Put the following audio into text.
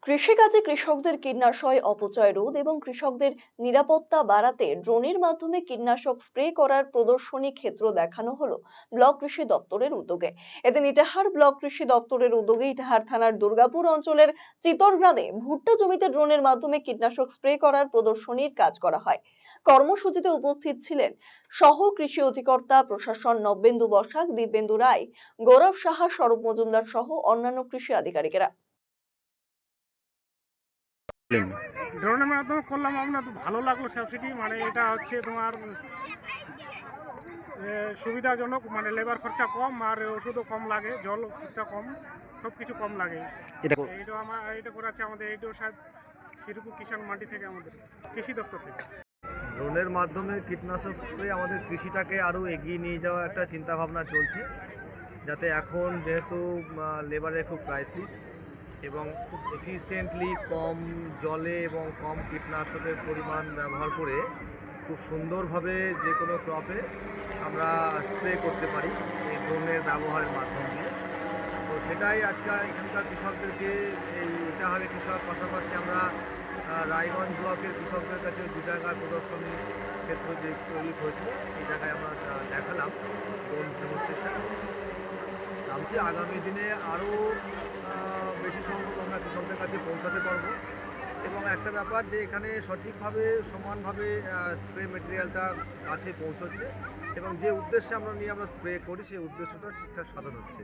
কৃষিকাজে কৃষকদের কীটনাশক অপচয় রোধ এবং কৃষকদের নিরাপত্তা বাড়াতে ড্রোনের মাধ্যমে কীটনাশক স্প্রে করার প্রদর্শনী ক্ষেত্র দেখানো হলো ব্লক কৃষি দপ্তরের উদ্যোগে। এদিন ইটাহার ব্লক কৃষি দপ্তরের উদ্যোগে ইটাহার থানার দুর্গাপুর অঞ্চলের চিতরগ্রামে ভুট্টা জমিতে ড্রোনের মাধ্যমে কীটনাশক স্প্রে করার প্রদর্শনীর কাজ করা হয়। কর্মসূচিতে উপস্থিত ছিলেন সহ কৃষি অধিকর্তা প্রশাসন নবেন্দু বসাক, দিব্যেন্দু রায়, গৌরব সাহা, স্বরূপ মজুমদার সহ অন্যান্য কৃষি আধিকারিকেরা। ড্রোনের মাধ্যমে করলাম, আপনার তো ভালো লাগলো। সাবসিডি মানে এটা হচ্ছে তোমার সুবিধাজনক, মানে লেবার খরচা কম আর ওষুধও কম লাগে, জল খরচা কম, সব কিছু কম লাগে। এইটা এটা করাচ্ছে আমাদের এইটাও সাহেব শ্রীপুর কিষাণ মান্ডি থেকে, আমাদের কৃষি দপ্তর থেকে। ড্রোনের মাধ্যমে কীটনাশক স্প্রে আমাদের কৃষিটাকে আরও এগিয়ে নিয়ে যাওয়ার একটা চিন্তাভাবনা চলছে, যাতে এখন যেহেতু লেবারের খুব ক্রাইসিস এবং খুব এফিসিয়েন্টলি কম জলে এবং কম কীটনাশকের পরিমাণ ব্যবহার করে খুব সুন্দরভাবে যে কোনো ক্রপে আমরা স্প্রে করতে পারি এই ড্রোনের ব্যবহারের মাধ্যম দিয়ে। তো সেটাই আজকে এখানকার কৃষকদেরকে, এই ইটাহারের কৃষক, পাশাপাশি আমরা রায়গঞ্জ ব্লকের কৃষকদের কাছে দু জায়গায় প্রদর্শনী ক্ষেত্র যে তৈরি হয়েছিল সেই জায়গায় আমরা দেখালাম ড্রোন ডেমনস্ট্রেশন। ভাবছি আগামী দিনে আরও বেশি সংখ্যক আমরা কৃষকদের কাছে পৌঁছাতে পারবো। এবং একটা ব্যাপার যে এখানে সঠিকভাবে সমানভাবে স্প্রে মেটেরিয়ালটা কাছে পৌঁছচ্ছে এবং যে উদ্দেশ্যে আমরা স্প্রে করি সেই উদ্দেশ্যটা ঠিকঠাক সাধন হচ্ছে।